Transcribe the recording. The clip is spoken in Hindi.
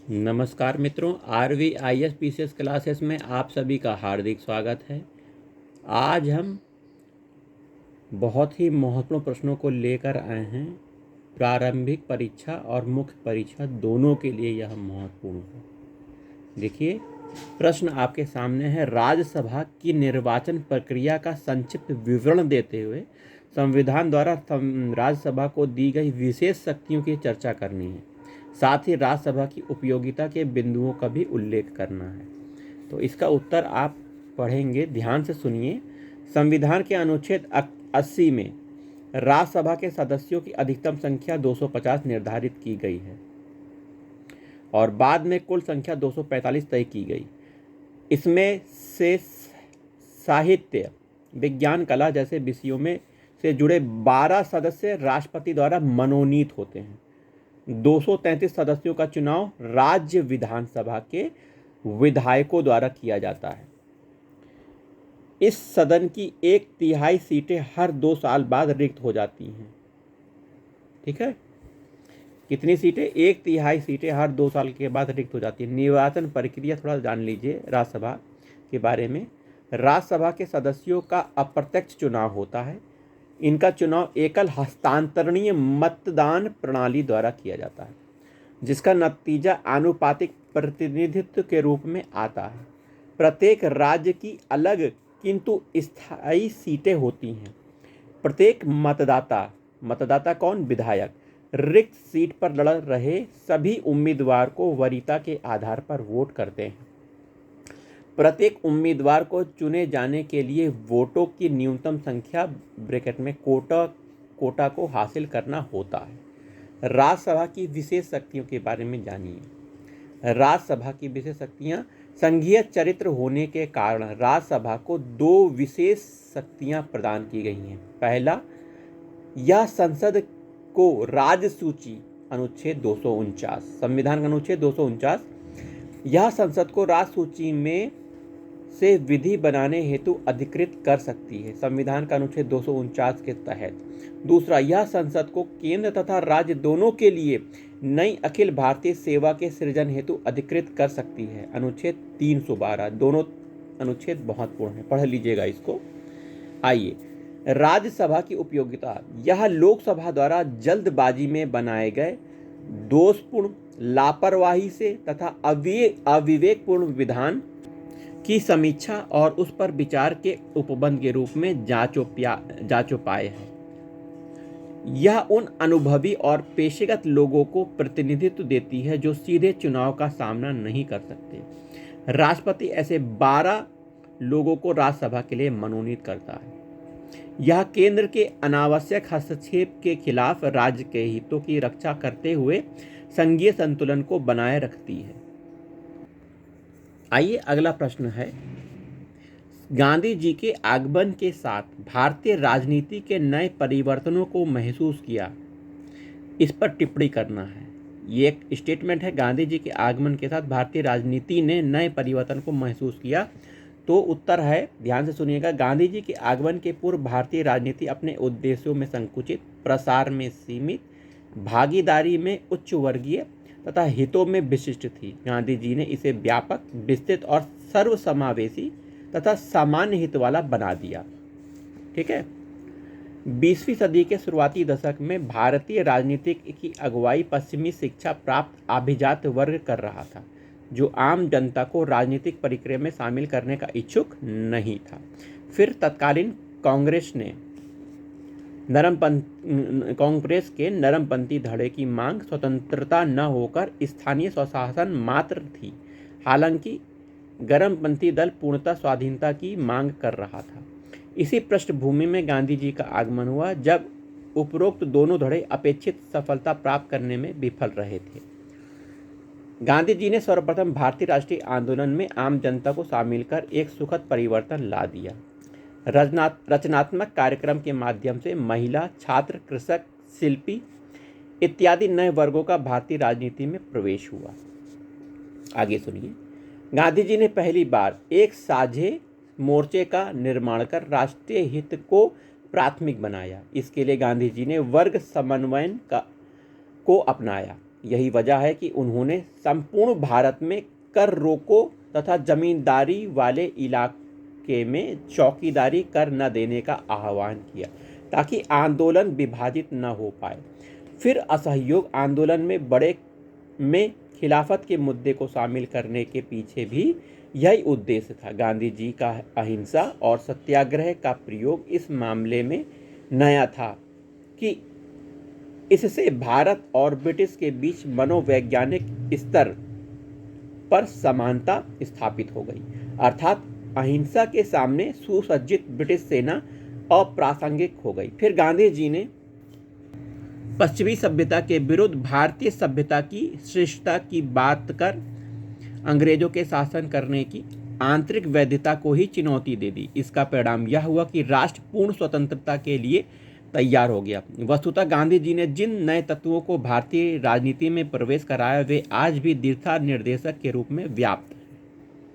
नमस्कार मित्रों, RVIS PCS क्लासेस में आप सभी का हार्दिक स्वागत है। आज हम बहुत ही महत्वपूर्ण प्रश्नों को लेकर आए हैं। प्रारंभिक परीक्षा और मुख्य परीक्षा दोनों के लिए यह महत्वपूर्ण है। देखिए, प्रश्न आपके सामने है। राज्यसभा की निर्वाचन प्रक्रिया का संक्षिप्त विवरण देते हुए संविधान द्वारा राज्यसभा को दी गई विशेष शक्तियों की चर्चा करनी है। साथ ही राज्यसभा की उपयोगिता के बिंदुओं का भी उल्लेख करना है। तो इसका उत्तर आप पढ़ेंगे, ध्यान से सुनिए। संविधान के अनुच्छेद 80 में राज्यसभा के सदस्यों की अधिकतम संख्या 250 निर्धारित की गई है और बाद में कुल संख्या 245 तय की गई। इसमें से साहित्य, विज्ञान, कला जैसे विषयों में से जुड़े 12 सदस्य राष्ट्रपति द्वारा मनोनीत होते हैं। 233 सदस्यों का चुनाव राज्य विधानसभा के विधायकों द्वारा किया जाता है। इस सदन की 1/3 सीटें हर 2 साल बाद रिक्त हो जाती हैं। ठीक है, कितनी सीटें? 1/3 सीटें हर 2 साल के बाद रिक्त हो जाती है। निर्वाचन प्रक्रिया थोड़ा जान लीजिए राज्यसभा के बारे में। राज्यसभा के सदस्यों का अप्रत्यक्ष चुनाव होता है। इनका चुनाव एकल हस्तांतरणीय मतदान प्रणाली द्वारा किया जाता है, जिसका नतीजा आनुपातिक प्रतिनिधित्व के रूप में आता है। प्रत्येक राज्य की अलग किंतु स्थायी सीटें होती हैं। प्रत्येक मतदाता कौन? विधायक रिक्त सीट पर लड़ रहे सभी उम्मीदवार को वरीयता के आधार पर वोट करते हैं। प्रत्येक उम्मीदवार को चुने जाने के लिए वोटों की न्यूनतम संख्या ब्रैकेट में कोटा को हासिल करना होता है। राज्यसभा की विशेष शक्तियों के बारे में जानिए। राज्यसभा की विशेष शक्तियां: संघीय चरित्र होने के कारण राज्यसभा को 2 विशेष शक्तियां प्रदान की गई हैं। पहला, यह संसद को राज्य सूची, अनुच्छेद 249, संविधान का अनुच्छेद 249, यह संसद को राज्य सूची में से विधि बनाने हेतु अधिकृत कर सकती है, संविधान का अनुच्छेद 249 के तहत। दूसरा, यह संसद को केंद्र तथा राज्य दोनों के लिए नई अखिल भारतीय सेवा के सृजन हेतु अधिकृत कर सकती है, अनुच्छेद 312। दोनों अनुच्छेद महत्वपूर्ण है, पढ़ लीजिएगा इसको। आइए, राज्यसभा की उपयोगिता: यह लोकसभा द्वारा जल्दबाजी में बनाए गए, दोषपूर्ण, लापरवाही से तथा अविवेकपूर्ण विधान की समीक्षा और उस पर विचार के उपबंध के रूप में जांचोपाय है। यह उन अनुभवी और पेशेगत लोगों को प्रतिनिधित्व देती है जो सीधे चुनाव का सामना नहीं कर सकते। राष्ट्रपति ऐसे 12 लोगों को राज्यसभा के लिए मनोनीत करता है। यह केंद्र के अनावश्यक हस्तक्षेप के खिलाफ राज्य के हितों की रक्षा करते हुए संघीय संतुलन को बनाए रखती है। आइए, अगला प्रश्न है। गांधी जी के आगमन के साथ भारतीय राजनीति के नए परिवर्तनों को महसूस किया, इस पर टिप्पणी करना है। ये एक स्टेटमेंट है, गांधी जी के आगमन के साथ भारतीय राजनीति ने नए परिवर्तन को महसूस किया। तो उत्तर है, ध्यान से सुनिएगा, गांधी जी के आगमन के पूर्व भारतीय राजनीति अपने उद्देश्यों में संकुचित, प्रसार में सीमित, भागीदारी में उच्च वर्गीय तथा हितों में विशिष्ट थी। गांधी जी ने इसे व्यापक, विस्तृत और सर्वसमावेशी तथा सामान्य हित वाला बना दिया। ठीक है। 20वीं सदी के शुरुआती दशक में भारतीय राजनीति की अगुवाई पश्चिमी शिक्षा प्राप्त अभिजात वर्ग कर रहा था, जो आम जनता को राजनीतिक प्रक्रिया में शामिल करने का इच्छुक नहीं था। फिर तत्कालीन कांग्रेस के नरमपंथी धड़े की मांग स्वतंत्रता न होकर स्थानीय स्वशासन मात्र थी। हालांकि गर्मपंथी दल पूर्णतः स्वाधीनता की मांग कर रहा था। इसी पृष्ठभूमि में गांधी जी का आगमन हुआ, जब उपरोक्त दोनों धड़े अपेक्षित सफलता प्राप्त करने में विफल रहे थे। गांधी जी ने सर्वप्रथम भारतीय राष्ट्रीय आंदोलन में आम जनता को शामिल कर एक सुखद परिवर्तन ला दिया। रचनात्मक कार्यक्रम के माध्यम से महिला, छात्र, कृषक, शिल्पी इत्यादि नए वर्गों का भारतीय राजनीति में प्रवेश हुआ। आगे सुनिए। गांधी जी ने पहली बार एक साझे मोर्चे का निर्माण कर राष्ट्रीय हित को प्राथमिक बनाया। इसके लिए गांधी जी ने वर्ग समन्वयन को अपनाया। यही वजह है कि उन्होंने संपूर्ण भारत में कर रोको तथा जमींदारी वाले इलाके में चौकीदारी कर न देने का आह्वान किया ताकि आंदोलन विभाजित न हो पाए। फिर असहयोग आंदोलन में खिलाफत के मुद्दे को शामिल करने के पीछे भी यही उद्देश्य था। गांधी जी का अहिंसा और सत्याग्रह का प्रयोग इस मामले में नया था कि इससे भारत और ब्रिटिश के बीच मनोवैज्ञानिक स्तर पर समानता स्थापित हो गई, अर्थात अहिंसा के सामने सुसज्जित ब्रिटिश सेना अप्रासंगिक हो गई। फिर गांधी जी ने पश्चिमी सभ्यता के विरुद्ध भारतीय सभ्यता की श्रेष्ठता की बात कर अंग्रेजों के शासन करने की आंतरिक वैधता को ही चुनौती दे दी। इसका परिणाम यह हुआ कि राष्ट्र पूर्ण स्वतंत्रता के लिए तैयार हो गया। वस्तुतः गांधी जी ने जिन नए तत्वों को भारतीय राजनीति में प्रवेश कराया वे आज भी दिशा निर्देशक के रूप में व्याप्त